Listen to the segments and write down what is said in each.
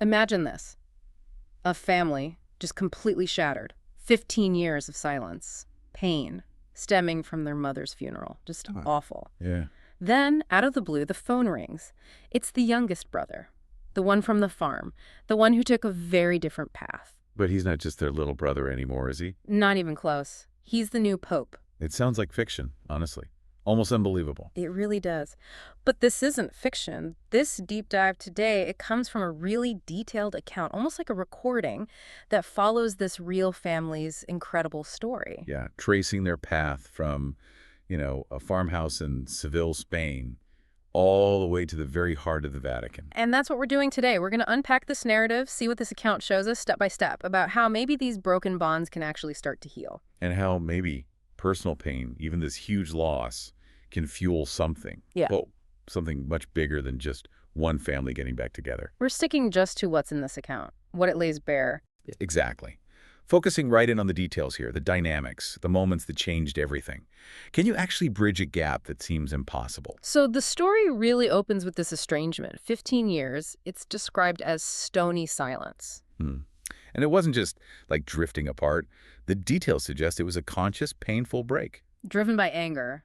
Imagine this. A family just completely shattered. 15 years of silence. Pain. Stemming from their mother's funeral. Just awful. Yeah. Then, out of the blue, the phone rings. It's the youngest brother. The one from the farm. The one who took a very different path. But he's not just their little brother anymore, is he? Not even close. He's the new pope. It sounds like fiction, honestly. Almost unbelievable. It really does. But this isn't fiction. This deep dive today, it comes from a really detailed account, almost like a recording, that follows this real family's incredible story. Yeah, tracing their path from, a farmhouse in Seville, Spain, all the way to the very heart of the Vatican. And that's what we're doing today. We're going to unpack this narrative, see what this account shows us step by step, about how maybe these broken bonds can actually start to heal. And how maybe personal pain, even this huge loss, can fuel something. Yeah. Well, something much bigger than just one family getting back together. We're sticking just to what's in this account, what it lays bare. Exactly. Focusing right in on the details here, the dynamics, the moments that changed everything. Can you actually bridge a gap that seems impossible? So the story really opens with this estrangement. 15 years, it's described as stony silence. And it wasn't just like drifting apart. The details suggest it was a conscious, painful break. Driven by anger.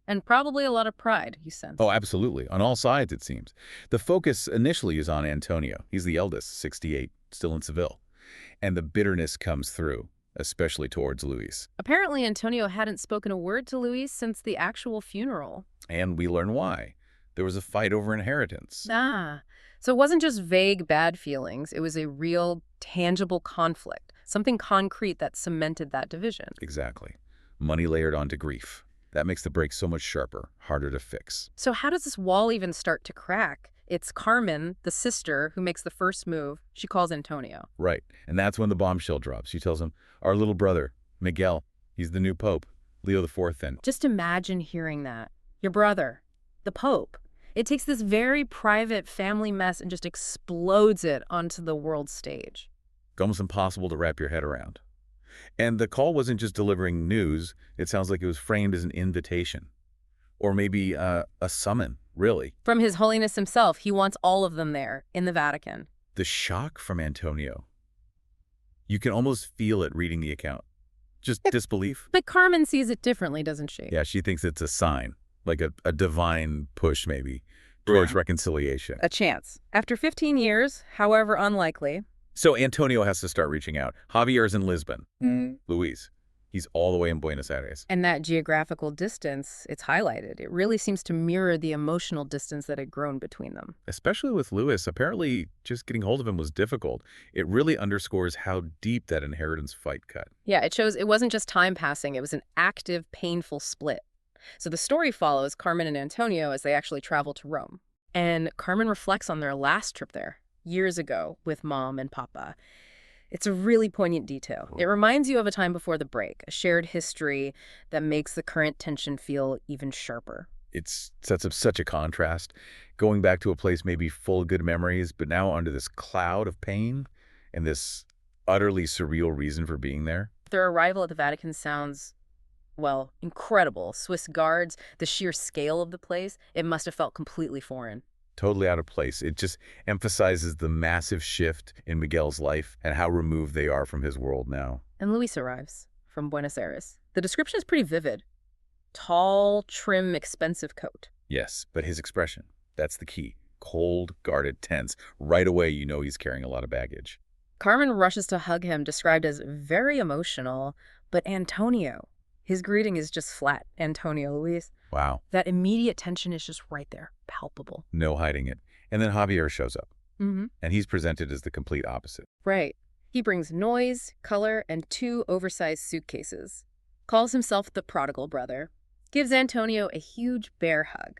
And probably a lot of pride, you sense. Oh, absolutely. On all sides, it seems. The focus initially is on Antonio. He's the eldest, 68, still in Seville. And the bitterness comes through, especially towards Luis. Apparently, Antonio hadn't spoken a word to Luis since the actual funeral. And we learn why. There was a fight over inheritance. So it wasn't just vague bad feelings. It was a real, tangible conflict, something concrete that cemented that division. Exactly. Money layered onto grief. That makes the break so much sharper, harder to fix. So how does this wall even start to crack? It's Carmen, the sister, who makes the first move. She calls Antonio. Right. And that's when the bombshell drops. She tells him, our little brother, Miguel, he's the new pope, Leo XIV then. Just imagine hearing that. Your brother, the pope. It takes this very private family mess and just explodes it onto the world stage. Almost impossible to wrap your head around. And the call wasn't just delivering news. It sounds like it was framed as an invitation. Or maybe a summon, really. From His Holiness himself, he wants all of them there, in the Vatican. The shock from Antonio. You can almost feel it reading the account. Just disbelief. But Carmen sees it differently, doesn't she? Yeah, she thinks it's a sign, like a divine push, maybe, towards reconciliation. A chance. After 15 years, however unlikely. So Antonio has to start reaching out. Javier's in Lisbon. Luis, he's all the way in Buenos Aires. And that geographical distance, it's highlighted. It really seems to mirror the emotional distance that had grown between them. Especially with Luis, apparently just getting hold of him was difficult. It really underscores how deep that inheritance fight cut. Yeah, it shows it wasn't just time passing. It was an active, painful split. So the story follows Carmen and Antonio as they actually travel to Rome. And Carmen reflects on their last trip there, years ago, with Mom and Papa. It's a really poignant detail. It reminds you of a time before the break, a shared history that makes the current tension feel even sharper. It sets up such a contrast, going back to a place maybe full of good memories, but now under this cloud of pain and this utterly surreal reason for being there. Their arrival at the Vatican sounds, well, incredible. Swiss guards, the sheer scale of the place, it must have felt completely foreign. Totally out of place. It just emphasizes the massive shift in Miguel's life and how removed they are from his world now. And Luis arrives from Buenos Aires. The description is pretty vivid. Tall, trim, expensive coat. Yes, but his expression, that's the key. Cold, guarded, tense. Right away, you know he's carrying a lot of baggage. Carmen rushes to hug him, described as very emotional. But Antonio, his greeting is just flat. Antonio, Luis. Wow. That immediate tension is just right there, palpable. No hiding it. And then Javier shows up. Mm-hmm. And he's presented as the complete opposite. Right. He brings noise, color, and 2 oversized suitcases. Calls himself the prodigal brother. Gives Antonio a huge bear hug.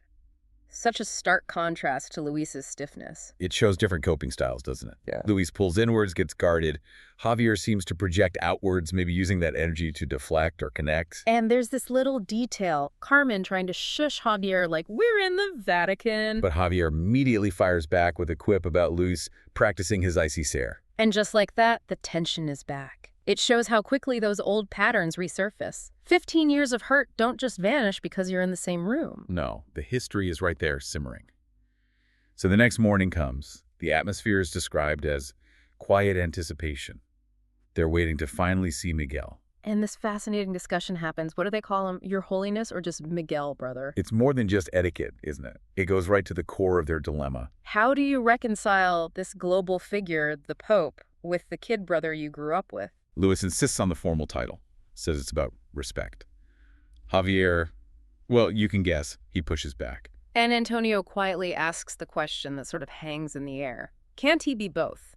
Such a stark contrast to Luis's stiffness. It shows different coping styles, doesn't it? Yeah. Luis pulls inwards, gets guarded. Javier seems to project outwards, maybe using that energy to deflect or connect. And there's this little detail, Carmen trying to shush Javier like, we're in the Vatican. But Javier immediately fires back with a quip about Luis practicing his icy stare. And just like that, the tension is back. It shows how quickly those old patterns resurface. 15 years of hurt don't just vanish because you're in the same room. No, the history is right there simmering. So the next morning comes, The atmosphere is described as quiet anticipation. They're waiting to finally see Miguel. And this fascinating discussion happens. What do they call him? Your Holiness or just Miguel, brother? It's more than just etiquette, isn't it? It goes right to the core of their dilemma. How do you reconcile this global figure, the Pope, with the kid brother you grew up with? Louis insists on the formal title, says it's about respect. Javier, well, you can guess, he pushes back. And Antonio quietly asks the question that sort of hangs in the air. Can't he be both?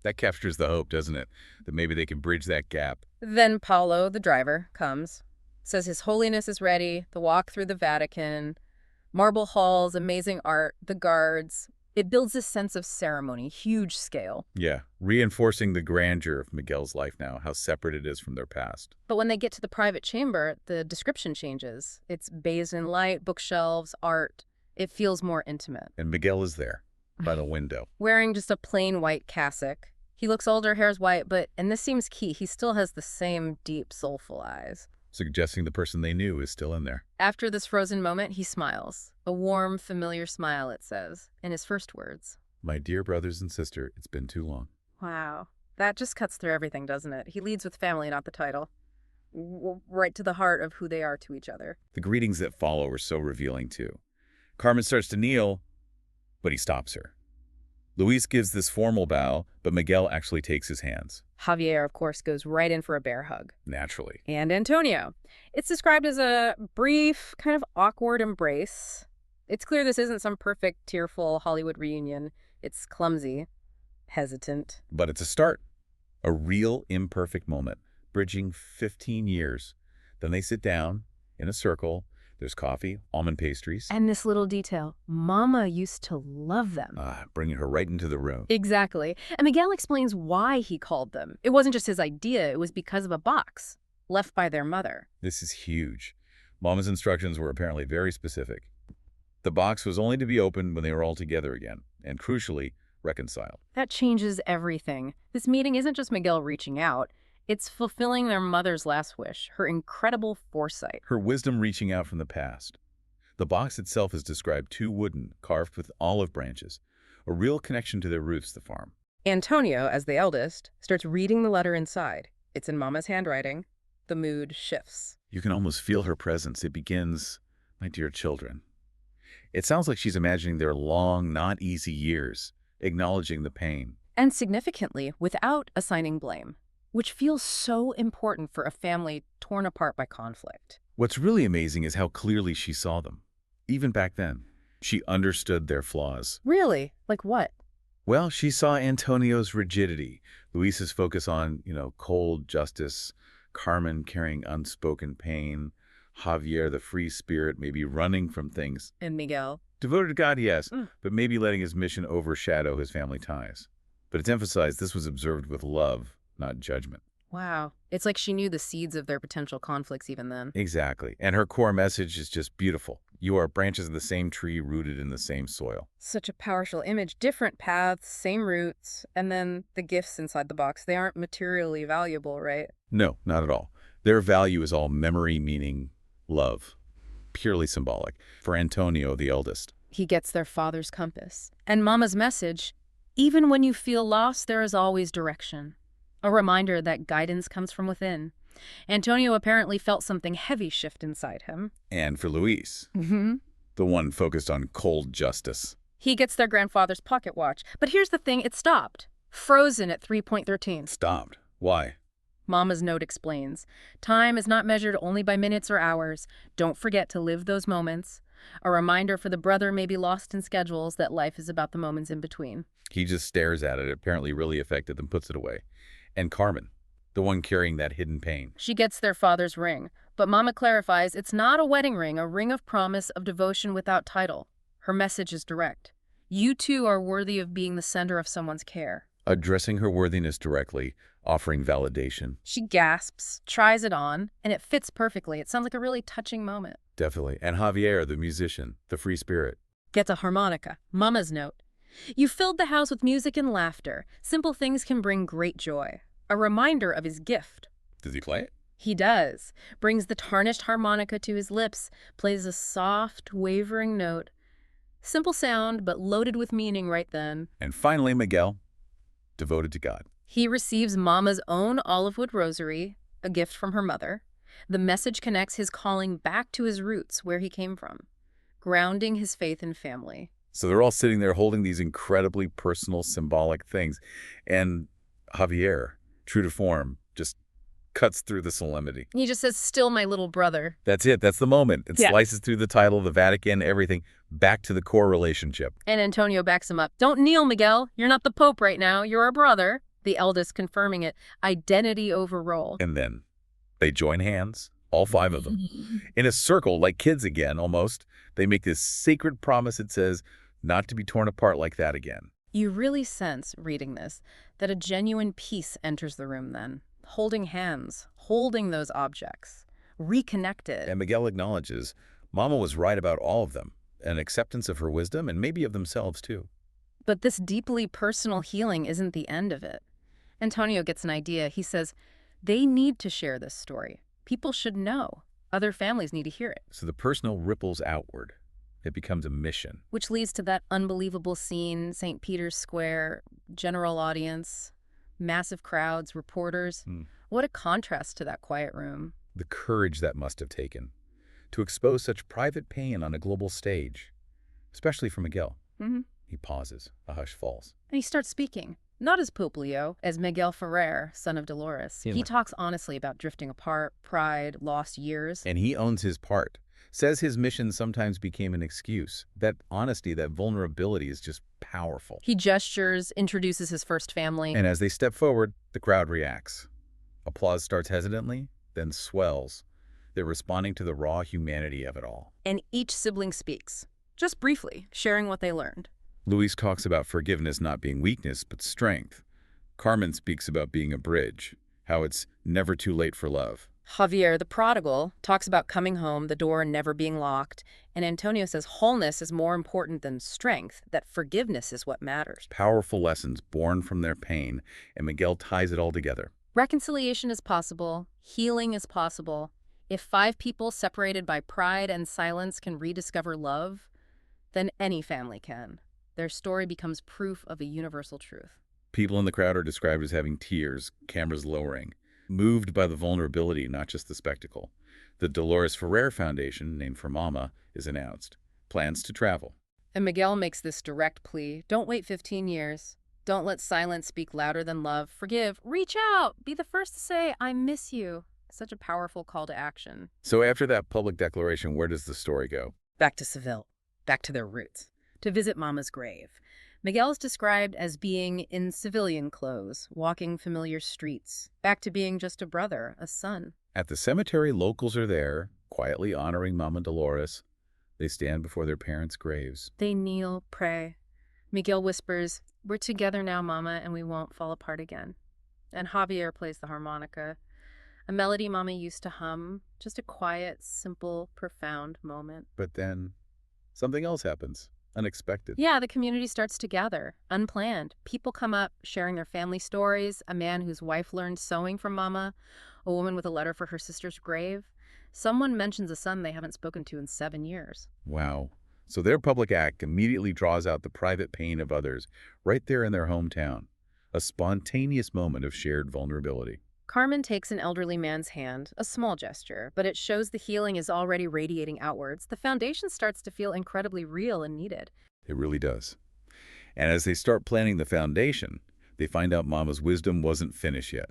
That captures the hope, doesn't it? That maybe they can bridge that gap. Then Paulo, the driver, comes, says His Holiness is ready, the walk through the Vatican, marble halls, amazing art, the guards. It builds a sense of ceremony, huge scale. Yeah, reinforcing the grandeur of Miguel's life now, how separate it is from their past. But when they get to the private chamber, the description changes. It's bathed in light, bookshelves, art. It feels more intimate. And Miguel is there, by the window. Wearing just a plain white cassock. He looks older, hair's white, but, and this seems key, he still has the same deep, soulful eyes. Suggesting the person they knew is still in there. After this frozen moment, he smiles. A warm, familiar smile, it says, in his first words. My dear brothers and sister, it's been too long. Wow. That just cuts through everything, doesn't it? He leads with family, not the title. Right to the heart of who they are to each other. The greetings that follow are so revealing, too. Carmen starts to kneel, but he stops her. Luis gives this formal bow, but Miguel actually takes his hands. Javier, of course, goes right in for a bear hug. Naturally. And Antonio. It's described as a brief, kind of awkward embrace. It's clear this isn't some perfect, tearful Hollywood reunion. It's clumsy, hesitant. But it's a start. A real imperfect moment, bridging 15 years. Then they sit down in a circle. There's coffee, almond pastries. And this little detail, Mama used to love them. Bringing her right into the room. Exactly. And Miguel explains why he called them. It wasn't just his idea, it was because of a box left by their mother. This is huge. Mama's instructions were apparently very specific. The box was only to be opened when they were all together again, and crucially, reconciled. That changes everything. This meeting isn't just Miguel reaching out. It's fulfilling their mother's last wish, her incredible foresight. Her wisdom reaching out from the past. The box itself is described too wooden, carved with olive branches, a real connection to their roots, the farm. Antonio, as the eldest, starts reading the letter inside. It's in Mama's handwriting. The mood shifts. You can almost feel her presence. It begins, my dear children. It sounds like she's imagining their long, not easy years, acknowledging the pain. And significantly, without assigning blame, which feels so important for a family torn apart by conflict. What's really amazing is how clearly she saw them. Even back then, she understood their flaws. Really? Like what? Well, she saw Antonio's rigidity, Luis's focus on, cold justice, Carmen carrying unspoken pain, Javier, the free spirit, maybe running from things. And Miguel? Devoted to God, yes, but maybe letting his mission overshadow his family ties. But it's emphasized this was observed with love, not judgment. Wow. It's like she knew the seeds of their potential conflicts even then. Exactly. And her core message is just beautiful. You are branches of the same tree rooted in the same soil. Such a powerful image. Different paths, same roots, and then the gifts inside the box. They aren't materially valuable, right? No, not at all. Their value is all memory, meaning, love. Purely symbolic. For Antonio, the eldest. He gets their father's compass. And Mama's message, even when you feel lost, there is always direction. A reminder that guidance comes from within. Antonio apparently felt something heavy shift inside him. And for Luis, the one focused on cold justice. He gets their grandfather's pocket watch. But here's the thing, it stopped. Frozen at 3.13. Stopped. Why? Mama's note explains. Time is not measured only by minutes or hours. Don't forget to live those moments. A reminder for the brother maybe lost in schedules that life is about the moments in between. He just stares at it, apparently really affected, then puts it away. And Carmen, the one carrying that hidden pain. She gets their father's ring, but Mama clarifies it's not a wedding ring, a ring of promise, of devotion without title. Her message is direct. You too are worthy of being the center of someone's care. Addressing her worthiness directly, offering validation. She gasps, tries it on, and it fits perfectly. It sounds like a really touching moment. Definitely. And Javier, the musician, the free spirit. Gets a harmonica. Mama's note. You filled the house with music and laughter. Simple things can bring great joy. A reminder of his gift. Does he play it? He does. Brings the tarnished harmonica to his lips, plays a soft, wavering note. Simple sound, but loaded with meaning right then. And finally, Miguel, devoted to God. He receives Mama's own olive wood rosary, a gift from her mother. The message connects his calling back to his roots, where he came from, grounding his faith and family. So they're all sitting there holding these incredibly personal, symbolic things. And Javier, true to form, just cuts through the solemnity. He just says, "Still my little brother." That's it. That's the moment. It Yeah. slices through the title, the Vatican, everything, back to the core relationship. And Antonio backs him up. "Don't kneel, Miguel. You're not the Pope right now. You're our brother." The eldest confirming it. Identity over role. And then they join hands, all five of them, in a circle, like kids again, almost. They make this sacred promise that says not to be torn apart like that again. You really sense, reading this, that a genuine peace enters the room then. Holding hands, holding those objects, reconnected. And Miguel acknowledges Mama was right about all of them, an acceptance of her wisdom and maybe of themselves too. But this deeply personal healing isn't the end of it. Antonio gets an idea. He says, they need to share this story. People should know. Other families need to hear it. So the personal ripples outward. It becomes a mission. Which leads to that unbelievable scene, St. Peter's Square, general audience, massive crowds, reporters. What a contrast to that quiet room. The courage that must have taken to expose such private pain on a global stage, especially for Miguel. He pauses. A hush falls. And he starts speaking, not as Pope Leo, as Miguel Ferrer, son of Dolores. He talks honestly about drifting apart, pride, lost years. And he owns his part. Says his mission sometimes became an excuse. That honesty, that vulnerability is just powerful. He gestures, introduces his first family. And as they step forward, the crowd reacts. Applause starts hesitantly, then swells. They're responding to the raw humanity of it all. And each sibling speaks, just briefly, sharing what they learned. Luis talks about forgiveness not being weakness, but strength. Carmen speaks about being a bridge, how it's never too late for love. Javier, the prodigal, talks about coming home, the door never being locked. And Antonio says wholeness is more important than strength, that forgiveness is what matters. Powerful lessons born from their pain, and Miguel ties it all together. Reconciliation is possible. Healing is possible. If 5 people separated by pride and silence can rediscover love, then any family can. Their story becomes proof of a universal truth. People in the crowd are described as having tears, cameras lowering, moved by the vulnerability, not just the spectacle. The Dolores Ferrer Foundation, named for Mama, is announced. Plans to travel. And Miguel makes this direct plea. Don't wait 15 years. Don't let silence speak louder than love. Forgive. Reach out. Be the first to say, I miss you. Such a powerful call to action. So after that public declaration, where does the story go? Back to Seville. Back to their roots. To visit Mama's grave. Miguel is described as being in civilian clothes, walking familiar streets, back to being just a brother, a son. At the cemetery, locals are there, quietly honoring Mama Dolores. They stand before their parents' graves. They kneel, pray. Miguel whispers, we're together now, Mama, and we won't fall apart again. And Javier plays the harmonica, a melody Mama used to hum, just a quiet, simple, profound moment. But then something else happens. Unexpected. Yeah, the community starts to gather, unplanned. People come up, sharing their family stories, a man whose wife learned sewing from Mama, a woman with a letter for her sister's grave. Someone mentions a son they haven't spoken to in 7 years. Wow. So their public act immediately draws out the private pain of others right there in their hometown. A spontaneous moment of shared vulnerability. Carmen takes an elderly man's hand, a small gesture, but it shows the healing is already radiating outwards. The foundation starts to feel incredibly real and needed. It really does. And as they start planning the foundation, they find out Mama's wisdom wasn't finished yet.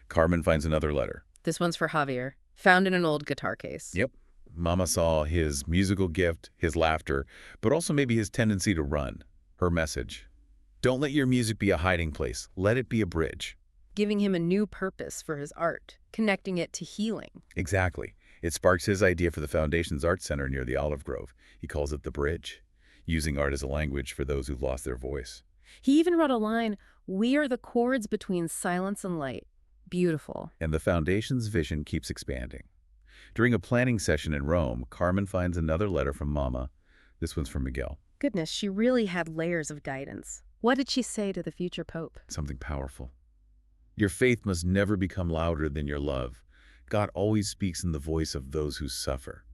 Carmen finds another letter. This one's for Javier, found in an old guitar case. Yep. Mama saw his musical gift, his laughter, but also maybe his tendency to run. Her message: don't let your music be a hiding place. Let it be a bridge. Giving him a new purpose for his art, connecting it to healing. Exactly. It sparks his idea for the Foundation's art center near the Olive Grove. He calls it the bridge, using art as a language for those who've lost their voice. He even wrote a line, we are the chords between silence and light. Beautiful. And the Foundation's vision keeps expanding. During a planning session in Rome, Carmen finds another letter from Mama. This one's from Miguel. Goodness, she really had layers of guidance. What did she say to the future pope? Something powerful. Your faith must never become louder than your love. God always speaks in the voice of those who suffer.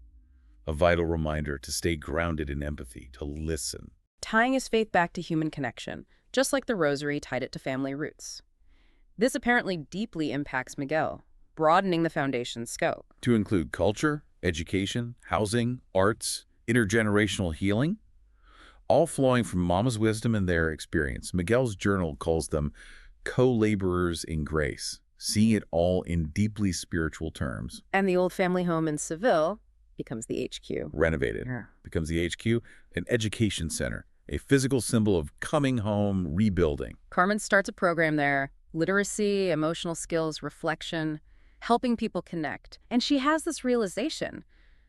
A vital reminder to stay grounded in empathy, to listen. Tying his faith back to human connection, just like the rosary tied it to family roots. This apparently deeply impacts Miguel, broadening the foundation's scope. To include culture, education, housing, arts, intergenerational healing, all flowing from Mama's wisdom and their experience. Miguel's journal calls them co-laborers in grace, seeing it all in deeply spiritual terms. And the old family home in Seville becomes the HQ. Renovated, Yeah. becomes the HQ, an education center, a physical symbol of coming home, rebuilding. Carmen starts a program there, literacy, emotional skills, reflection, helping people connect. And she has this realization.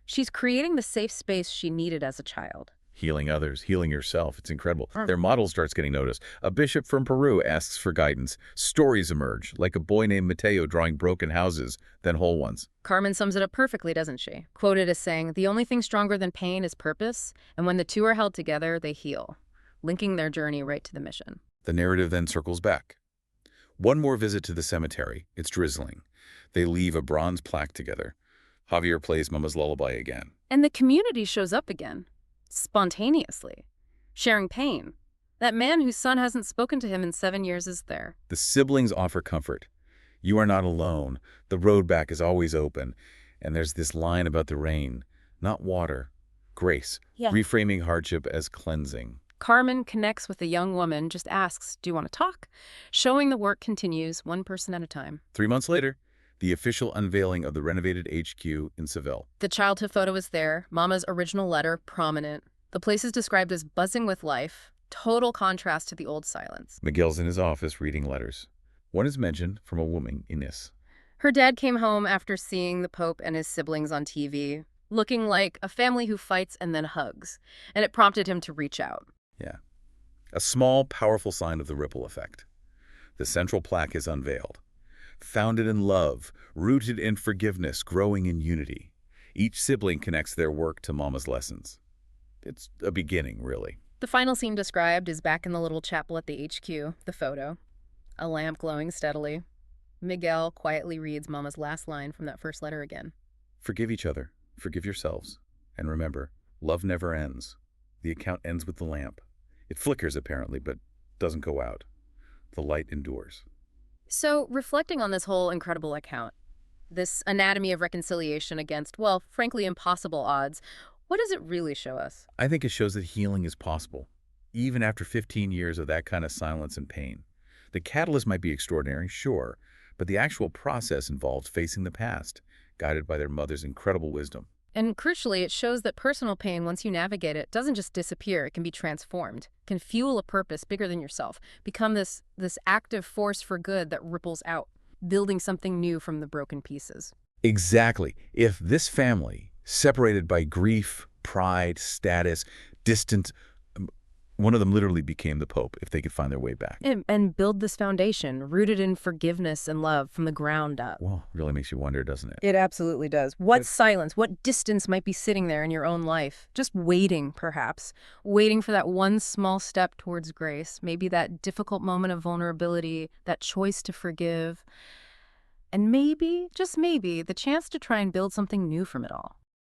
She's creating the safe space she needed as a child. Healing others, healing yourself. It's incredible. Mm. Their model starts getting noticed. A bishop from Peru asks for guidance. Stories emerge, like a boy named Mateo drawing broken houses, then whole ones. Carmen sums it up perfectly, doesn't she? Quoted as saying, "The only thing stronger than pain is purpose, and when the two are held together, they heal," linking their journey right to the mission. The narrative then circles back. One more visit to the cemetery. It's drizzling. They leave a bronze plaque together. Javier plays Mama's lullaby again. And the community shows up again, spontaneously, sharing pain. That man whose son hasn't spoken to him in 7 years is there. The siblings offer comfort. You are not alone. The road back is always open. And there's this line about the rain. Not water. Grace. Yeah. Reframing hardship as cleansing. Carmen connects with a young woman, just asks, "Do you want to talk?" Showing the work continues, one person at a time. 3 months later, the official unveiling of the renovated HQ in Seville. The childhood photo is there, Mama's original letter prominent. The place is described as buzzing with life, total contrast to the old silence. Miguel's in his office reading letters. One is mentioned from a woman, Inés. Her dad came home after seeing the Pope and his siblings on TV, looking like a family who fights and then hugs, and it prompted him to reach out. Yeah. A small, powerful sign of the ripple effect. The central plaque is unveiled. Founded in love, rooted in forgiveness, growing in unity. Each sibling connects their work to Mama's lessons. It's a beginning, really. The final scene described is back in the little chapel at the HQ, the photo. A lamp glowing steadily. Miguel quietly reads Mama's last line from that first letter again. Forgive each other. Forgive yourselves. And remember, love never ends. The account ends with the lamp. It flickers, apparently, but doesn't go out. The light endures. So, reflecting on this whole incredible account, this anatomy of reconciliation against, well, frankly, impossible odds, what does it really show us? I think it shows that healing is possible, even after 15 years of that kind of silence and pain. The catalyst might be extraordinary, sure, but the actual process involves facing the past, guided by their mother's incredible wisdom. And crucially, it shows that personal pain, once you navigate it, doesn't just disappear. It can be transformed, can fuel a purpose bigger than yourself, become this active force for good that ripples out, building something new from the broken pieces. Exactly. If this family, separated by grief, pride, status, distance, one of them literally became the Pope if they could find their way back. And build this foundation, rooted in forgiveness and love from the ground up. Well, really makes you wonder, doesn't it? It absolutely does. What silence, what distance might be sitting there in your own life? Just waiting, perhaps. Waiting for that one small step towards grace. Maybe that difficult moment of vulnerability, that choice to forgive. And maybe, just maybe, the chance to try and build something new from it all.